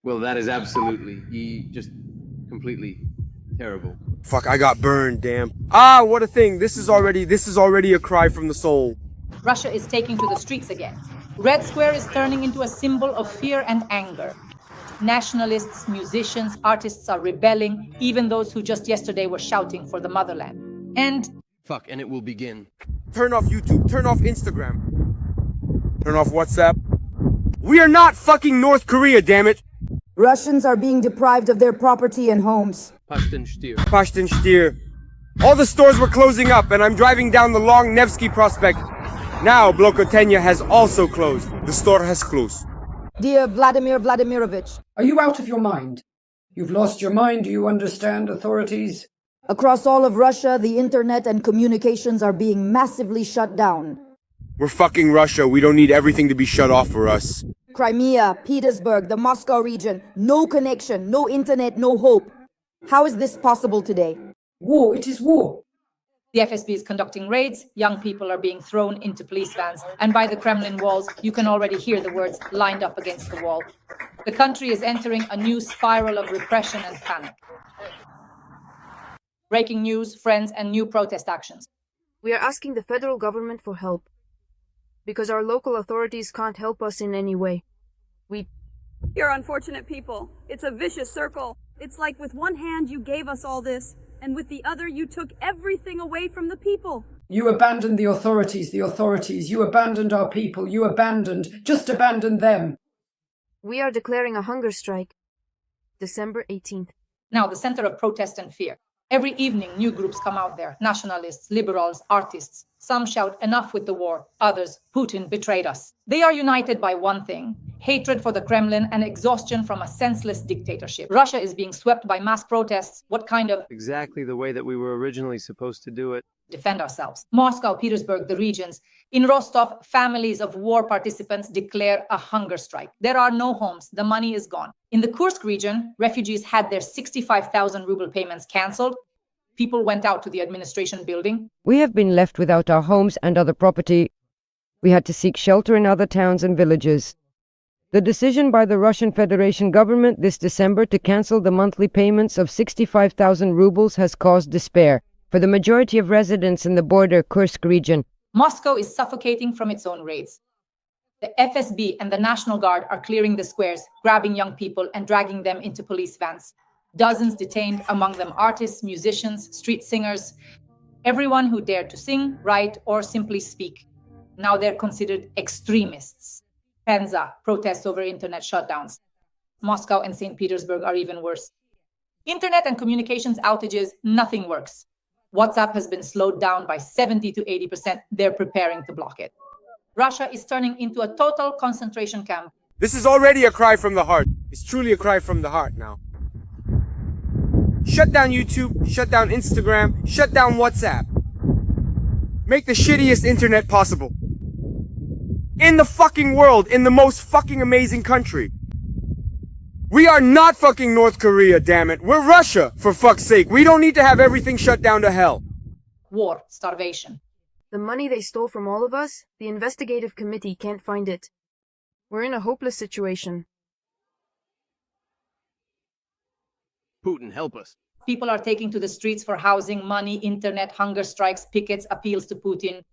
Well, that is absolutely, just completely terrible. Fuck, I got burned, damn. Ah, what a thing. This is already a cry from the soul. Russia is taking to the streets again. Red Square is turning into a symbol of fear and anger. Nationalists, musicians, artists are rebelling, even those who just yesterday were shouting for the motherland. And And it will begin. Turn off YouTube, turn off Instagram. Turn off WhatsApp. We are not fucking North Korea, damn it. Russians are being deprived of their property and homes. Pashtin Stier. All the stores were closing up and I'm driving down the long Nevsky Prospect. Now Blokotenya has also closed. The store has closed. Dear Vladimir Vladimirovich, Are you out of your mind? You've lost your mind, do you understand, authorities? across all of Russia, the internet and communications are being massively shut down. We're fucking Russia. We don't need everything to be shut off for us. Crimea, Petersburg, the Moscow region, no connection, no internet, no hope. How is this possible today? War, it is war. the FSB is conducting raids, young people are being thrown into police vans, and by the Kremlin walls, you can already hear the words lined up against the wall. The country is entering a new spiral of repression and panic. Breaking news, friends, and new protest actions. We are asking the federal government for help, because our local authorities can't help us in any way. You're unfortunate people. It's a vicious circle. It's like with one hand you gave us all this, and with the other you took everything away from the people. You abandoned the authorities, you abandoned our people, just abandoned them. We are declaring a hunger strike, December 18th. Now the center of protest and fear. Every evening, new groups come out there, nationalists, liberals, artists. Some shout, enough with the war. Others, Putin betrayed us. They are united by one thing, hatred for the Kremlin and exhaustion from a senseless dictatorship. Russia is being swept by mass protests. What kind of... Exactly the way that we were originally supposed to do it. Defend ourselves. Moscow, Petersburg, the regions. In Rostov, families of war participants declare a hunger strike. There are no homes. The money is gone. In the Kursk region, refugees had their 65,000 ruble payments cancelled. People went out to the administration building. We have been left without our homes and other property. We had to seek shelter in other towns and villages. The decision by the Russian Federation government this December to cancel the monthly payments of 65,000 rubles has caused despair for the majority of residents in the border Kursk region. Moscow is suffocating from its own raids. The FSB and the National Guard are clearing the squares, grabbing young people and dragging them into police vans. Dozens detained, among them artists, musicians, street singers, everyone who dared to sing, write, or simply speak. Now they're considered extremists. Penza, protests over internet shutdowns. Moscow and St. Petersburg are even worse. Internet and communications outages, nothing works. WhatsApp has been slowed down by 70 to 80%. They're preparing to block it. Russia is turning into a total concentration camp. This is already a cry from the heart. It's truly a cry from the heart now. Shut down YouTube, shut down Instagram, shut down WhatsApp. Make the shittiest internet possible. In the fucking world, in the most fucking amazing country. We are not fucking North Korea, damn it. We're Russia, for fuck's sake. We don't need to have everything shut down to hell. War, starvation. The money they stole from all of us, the investigative committee can't find it. We're in a hopeless situation. Putin, help us. People are taking to the streets for housing, money, internet, hunger strikes, pickets, appeals to Putin.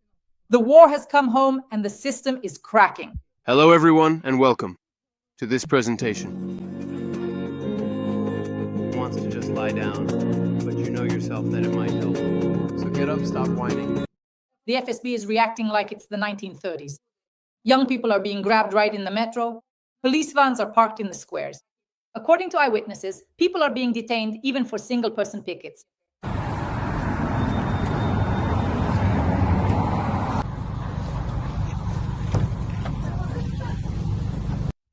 The war has come home and the system is cracking. Hello everyone and welcome to this presentation. Who wants to just lie down, but you know yourself that it might help. So get up, stop whining. The FSB is reacting like it's the 1930s. Young people are being grabbed right in the metro. Police vans are parked in the squares. According to eyewitnesses, people are being detained even for single-person pickets.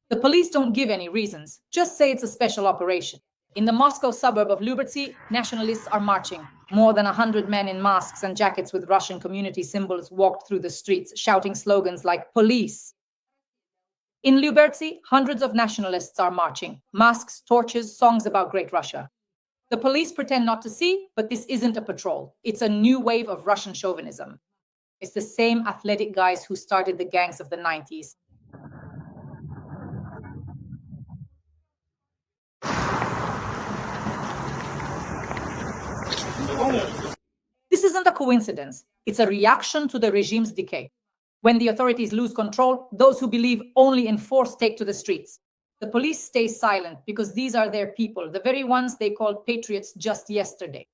The police don't give any reasons, just say it's a special operation. In the Moscow suburb of Lyubertsy, nationalists are marching. More than 100 men in masks and jackets with Russian community symbols walked through the streets, shouting slogans like "Police." In Lyubertsy, hundreds of nationalists are marching. Masks, torches, songs about Great Russia. The police pretend not to see, but this isn't a patrol. It's a new wave of Russian chauvinism. It's the same athletic guys who started the gangs of the 90s. This isn't a coincidence. It's a reaction to the regime's decay. When the authorities lose control, those who believe only in force take to the streets. The police stay silent because these are their people, the very ones they called patriots just yesterday.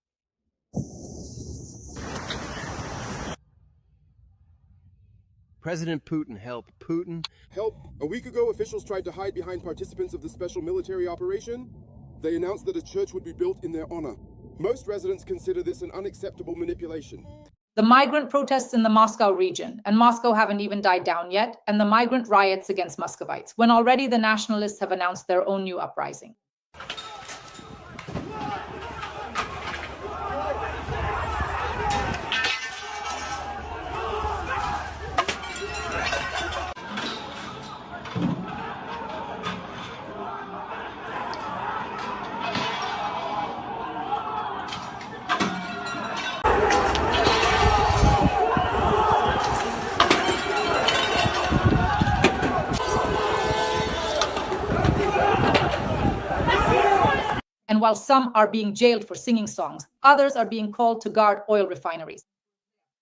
President Putin, help. Putin. Help! A week ago, officials tried to hide behind participants of the special military operation. They announced that a church would be built in their honor. Most residents consider this an unacceptable manipulation. The migrant protests in the Moscow region, and Moscow haven't even died down yet, and the migrant riots against Muscovites, when already the nationalists have announced their own new uprising. And while some are being jailed for singing songs, others are being called to guard oil refineries.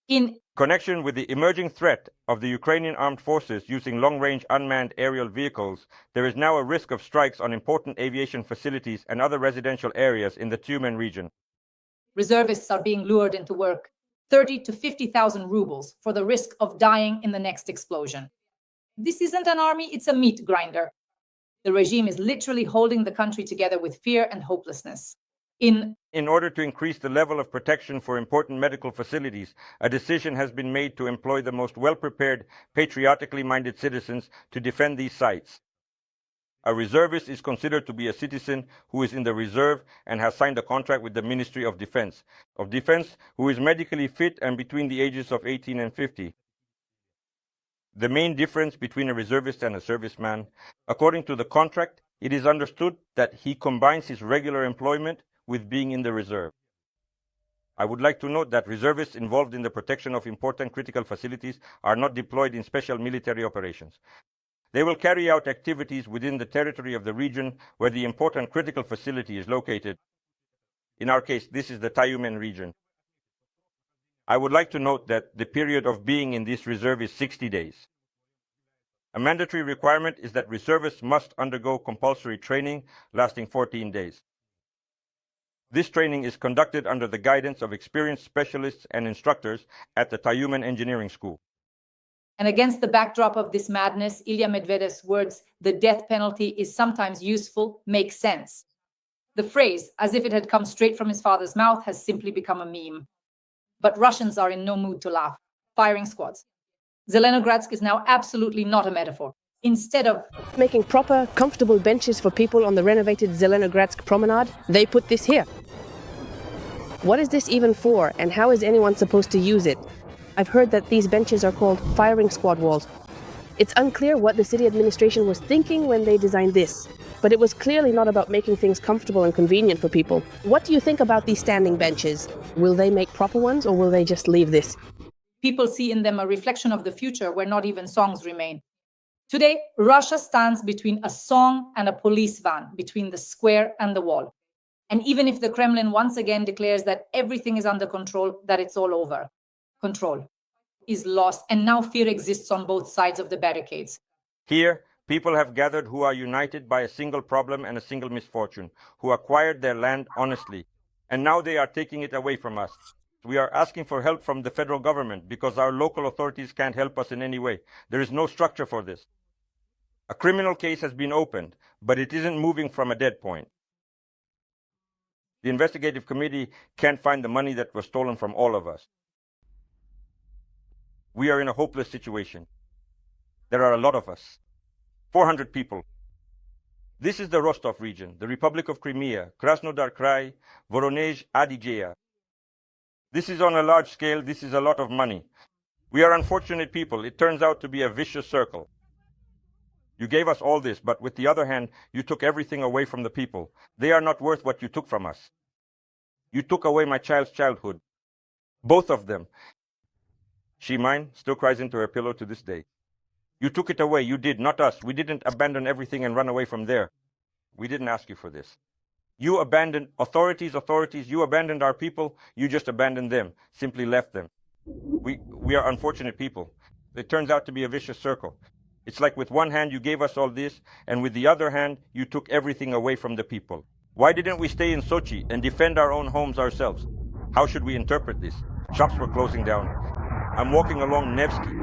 In connection with the emerging threat of the Ukrainian armed forces using long-range unmanned aerial vehicles, there is now a risk of strikes on important aviation facilities and other residential areas in the Tyumen region. reservists are being lured into work, 30 to 50,000 rubles for the risk of dying in the next explosion. This isn't an army, it's a meat grinder. The regime is literally holding the country together with fear and hopelessness. In order to increase the level of protection for important medical facilities, a decision has been made to employ the most well-prepared, patriotically minded citizens to defend these sites. A reservist is considered to be a citizen who is in the reserve and has signed a contract with the Ministry of Defense, who is medically fit and between the ages of 18 and 50. The main difference between a reservist and a serviceman, according to the contract, it is understood that he combines his regular employment with being in the reserve. I would like to note that reservists involved in the protection of important critical facilities are not deployed in special military operations. They will carry out activities within the territory of the region where the important critical facility is located. In our case, this is the Tyumen region. I would like to note that the period of being in this reserve is 60 days. A mandatory requirement is that reservists must undergo compulsory training lasting 14 days. This training is conducted under the guidance of experienced specialists and instructors at the Tyumen Engineering School. And against the backdrop of this madness, Ilya Medvedev's words, "the death penalty is sometimes useful," make sense. The phrase, as if it had come straight from his father's mouth, has simply become a meme. But Russians are in no mood to laugh. Firing squads. Zelenogradsk is now absolutely not a metaphor. Instead of making proper, comfortable benches for people on the renovated Zelenogradsk promenade, they put this here. What is this even for, and how is anyone supposed to use it? I've heard that these benches are called firing squad walls. It's unclear what the city administration was thinking when they designed this, but it was clearly not about making things comfortable and convenient for people. What do you think about these standing benches? Will they make proper ones, or will they just leave this? people see in them a reflection of the future where not even songs remain. Today, Russia stands between a song and a police van, between the square and the wall. And even if the Kremlin once again declares that everything is under control, that it's all over, control is lost, and now fear exists on both sides of the barricades. Here, people have gathered who are united by a single problem and a single misfortune, who acquired their land honestly, and now they are taking it away from us. We are asking for help from the federal government because our local authorities can't help us in any way. There is no structure for this. A criminal case has been opened, but it isn't moving from a dead point. The investigative committee can't find the money that was stolen from all of us. We are in a hopeless situation. There are a lot of us. 400 people. This is the Rostov region, the Republic of Crimea, Krasnodar Krai, Voronezh, Adygea. This is on a large scale. This is a lot of money. We are unfortunate people. It turns out to be a vicious circle. You gave us all this, but with the other hand, you took everything away from the people. They are not worth what you took from us. You took away my child's childhood. Both of them. She, mine, still cries into her pillow to this day. You took it away. You did, not us. We didn't abandon everything and run away from there. We didn't ask you for this. You abandoned authorities, you abandoned our people, you just abandoned them, simply left them. We are unfortunate people. It turns out to be a vicious circle. It's like with one hand you gave us all this, and with the other hand you took everything away from the people. Why didn't we stay in Sochi and defend our own homes ourselves? How should we interpret this? Shops were closing down. I'm walking along Nevsky.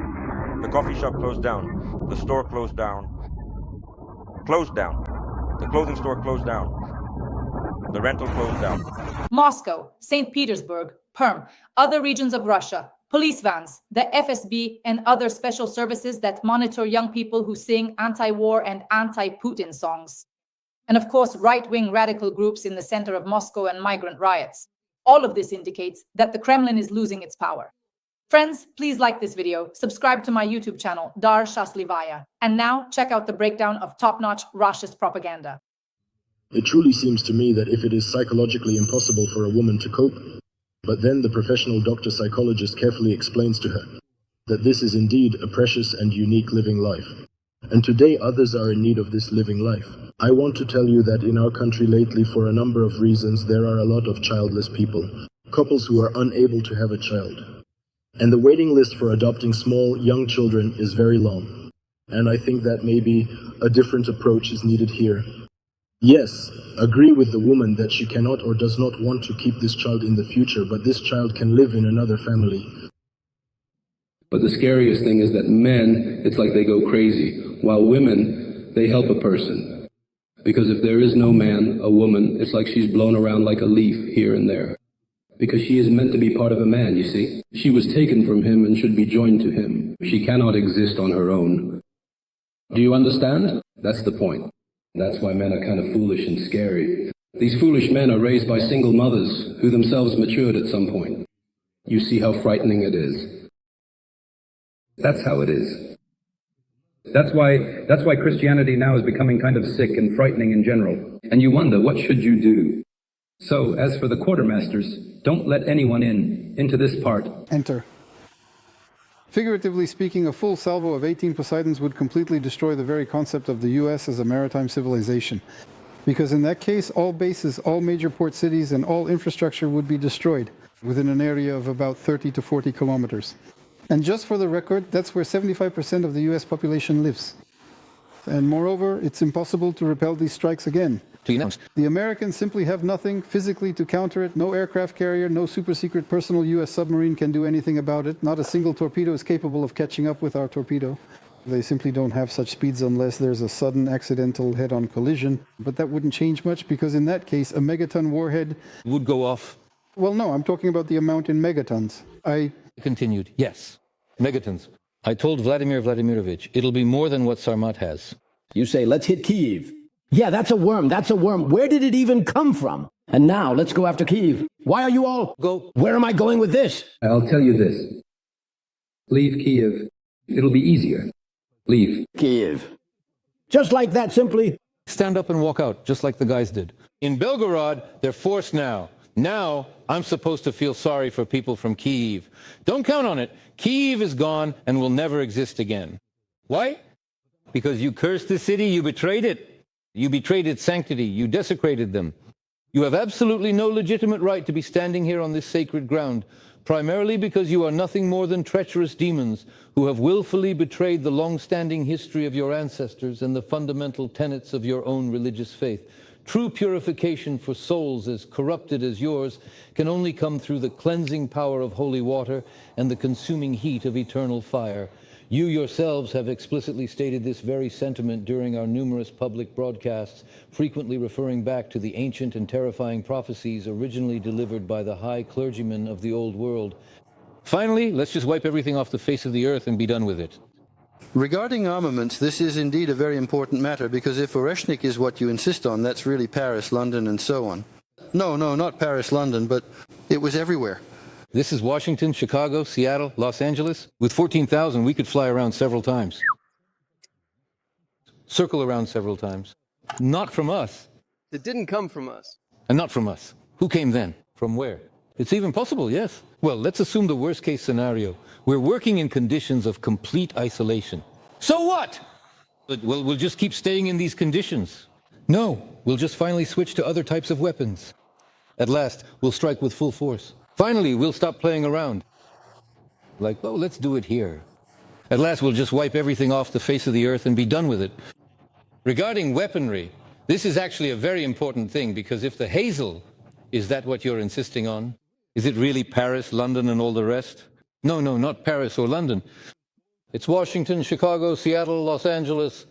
The coffee shop closed down. The store closed down. Closed down. The clothing store closed down. The rental closed down. Moscow, St. Petersburg, Perm, other regions of Russia, police vans, the FSB, and other special services that monitor young people who sing anti-war and anti-Putin songs. And of course, right-wing radical groups in the center of Moscow and migrant riots. All of this indicates that the Kremlin is losing its power. Friends, please like this video, subscribe to my YouTube channel, Dar Shaslivaya, and now check out the breakdown of top-notch Russia's propaganda. It truly seems to me that if it is psychologically impossible for a woman to cope, but then the professional doctor-psychologist carefully explains to her that this is indeed a precious and unique living life. And today others are in need of this living life. I want to tell you that in our country lately, for a number of reasons, there are a lot of childless people, couples who are unable to have a child. And the waiting list for adopting small, young children is very long. And I think that maybe a different approach is needed here. Yes, agree with the woman that she cannot or does not want to keep this child in the future, but this child can live in another family. But the scariest thing is that men, it's like they go crazy, while women, they help a person. Because if there is no man, a woman, it's like she's blown around like a leaf here and there. Because she is meant to be part of a man, you see. She was taken from him and should be joined to him. She cannot exist on her own. Do you understand? That's the point. That's why men are kind of foolish and scary. These foolish men are raised by single mothers who themselves matured at some point. You see how frightening it is. That's how it is. That's why Christianity now is becoming kind of sick and frightening in general. And you wonder, what should you do? So, as for the quartermasters, don't let anyone into this part. Enter. Figuratively speaking, a full salvo of 18 Poseidons would completely destroy the very concept of the US as a maritime civilization. Because in that case, all bases, all major port cities, and all infrastructure would be destroyed within an area of about 30 to 40 kilometers. And just for the record, that's where 75% of the US population lives. And moreover, it's impossible to repel these strikes again. The Americans simply have nothing physically to counter it. No aircraft carrier, no super-secret personal US submarine can do anything about it. Not a single torpedo is capable of catching up with our torpedo. They simply don't have such speeds unless there's a sudden accidental head-on collision. But that wouldn't change much because in that case, a megaton warhead would go off. Well, no, I'm talking about the amount in megatons. Continued. Yes, megatons. I told Vladimir Vladimirovich, it'll be more than what Sarmat has. You say, let's hit Kyiv. Yeah, that's a worm, that's a worm. Where did it even come from? And now, let's go after Kyiv. Why are you all? Go. Where am I going with this? I'll tell you this. Leave Kyiv. It'll be easier. Leave. Kyiv. Just like that, simply. Stand up and walk out, just like the guys did. In Belgorod, they're forced now. Now, I'm supposed to feel sorry for people from Kyiv. Don't count on it. Kyiv is gone and will never exist again. Why? Because you cursed the city, you betrayed it. You betrayed its sanctity. You desecrated them. You have absolutely no legitimate right to be standing here on this sacred ground, primarily because you are nothing more than treacherous demons who have willfully betrayed the long-standing history of your ancestors and the fundamental tenets of your own religious faith. True purification for souls as corrupted as yours can only come through the cleansing power of holy water and the consuming heat of eternal fire. You yourselves have explicitly stated this very sentiment during our numerous public broadcasts, frequently referring back to the ancient and terrifying prophecies originally delivered by the high clergymen of the old world. Finally, let's just wipe everything off the face of the earth and be done with it. Regarding armaments, this is indeed a very important matter, because if Oreshnik is what you insist on, that's really Paris, London, and so on. No, not Paris, London, but it was everywhere. This is Washington, Chicago, Seattle, Los Angeles. With 14,000, we could fly around several times. Circle around several times. Not from us. It didn't come from us. And not from us. Who came then? From where? It's even possible, yes. Well, let's assume the worst-case scenario. We're working in conditions of complete isolation. So what? We'll just keep staying in these conditions. No, we'll just finally switch to other types of weapons. At last, we'll strike with full force. Finally, we'll stop playing around. Like, oh, let's do it here. At last, we'll just wipe everything off the face of the earth and be done with it. Regarding weaponry, this is actually a very important thing, because if the Hazel, is that what you're insisting on? Is it really Paris, London, and all the rest? No, no, not Paris or London. It's Washington, Chicago, Seattle, Los Angeles.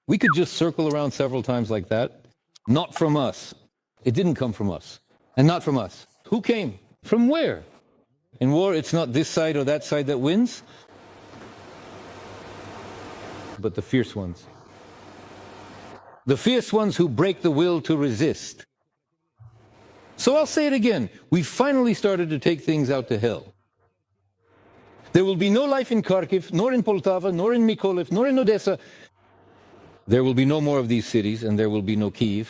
We could just circle around several times like that. Not from us. It didn't come from us. And not from us. Who came? From where? In war, it's not this side or that side that wins, but the fierce ones. The fierce ones who break the will to resist. So I'll say it again. We've finally started to take things out to hell. There will be no life in Kharkiv, nor in Poltava, nor in Mykolaiv, nor in Odessa. There will be no more of these cities, and there will be no Kyiv.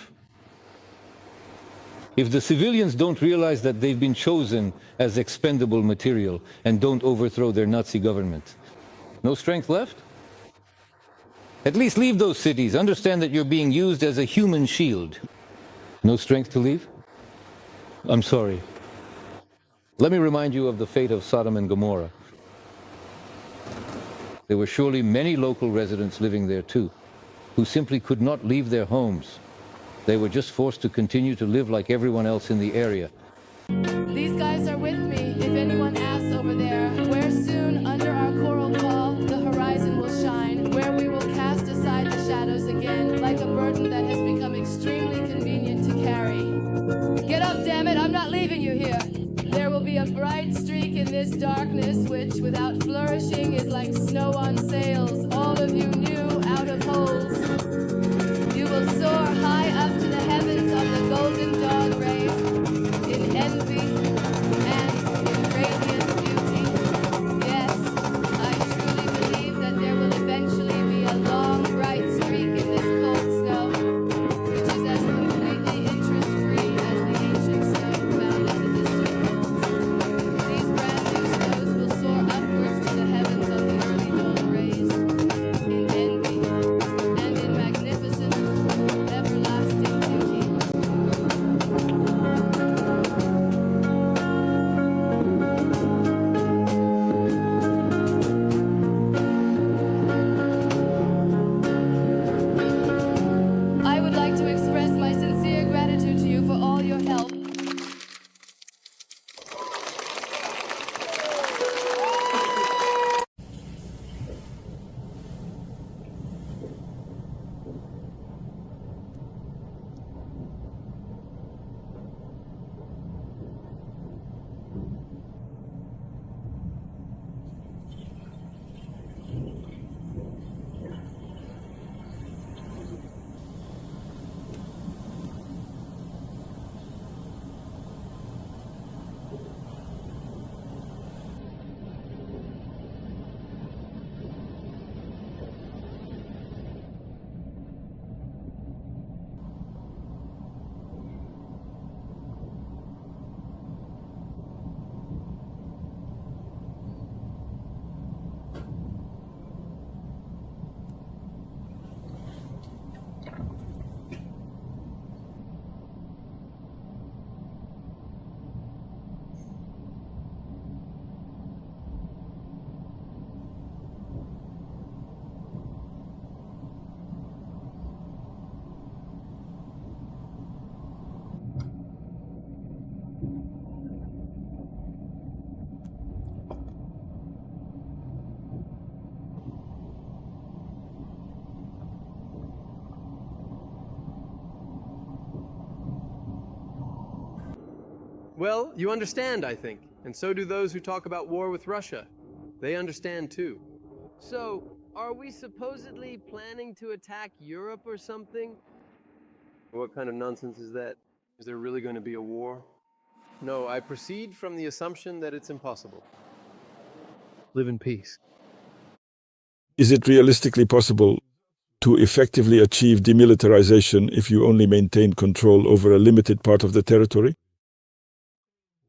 If the civilians don't realize that they've been chosen as expendable material and don't overthrow their Nazi government, no strength left? At least leave those cities. Understand that you're being used as a human shield. No strength to leave? I'm sorry. Let me remind you of the fate of Sodom and Gomorrah. There were surely many local residents living there too, who simply could not leave their homes. They were just forced to continue to live like everyone else in the area. These guys are with me. If anyone asks over there, where soon under our coral call the horizon will shine, where we will cast aside the shadows again, like a burden that has become extremely convenient to carry. Get up, damn it! I'm not leaving you here. There will be a bright streak in this darkness, which, without flourishing, is like snow on sails. All of you new out of holes. You will soar high up to the heavens on the golden dawn rays, in envy and in radiant beauty. Yes, I truly believe that there will eventually be a long, bright streak in this cold snow, which is as completely interest-free as the ancient snow found in the distant poles. These brand new snows will soar upwards to the heavens on the early dawn rays, in envy and in magnificent, everlasting beauty. I would like to express my sincere gratitude to you for all your help. Well, you understand, I think, and so do those who talk about war with Russia. They understand too. So, are we supposedly planning to attack Europe or something? What kind of nonsense is that? Is there really going to be a war? No, I proceed from the assumption that it's impossible. Live in peace. Is it realistically possible to effectively achieve demilitarization if you only maintain control over a limited part of the territory?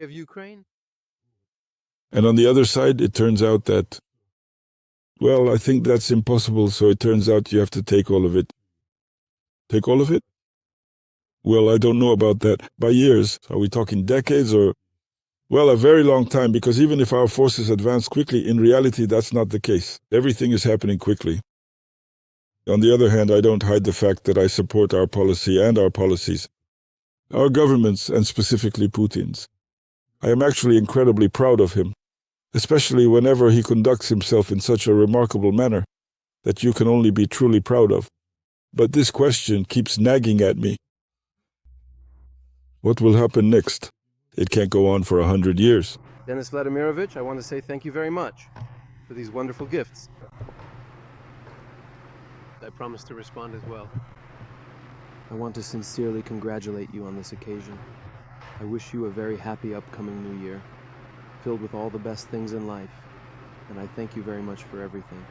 Of Ukraine? And on the other side, it turns out that, well, I think that's impossible, so it turns out you have to take all of it. Take all of it? Well, I don't know about that. By years, are we talking decades or... Well, a very long time, because even if our forces advance quickly, in reality that's not the case. Everything is happening quickly. On the other hand, I don't hide the fact that I support our policy and our policies. Our governments, and specifically Putin's. I am actually incredibly proud of him, especially whenever he conducts himself in such a remarkable manner that you can only be truly proud of. But this question keeps nagging at me. What will happen next? It can't go on for 100 years. Denis Vladimirovich, I want to say thank you very much for these wonderful gifts. I promise to respond as well. I want to sincerely congratulate you on this occasion. I wish you a very happy upcoming new year, filled with all the best things in life, and I thank you very much for everything.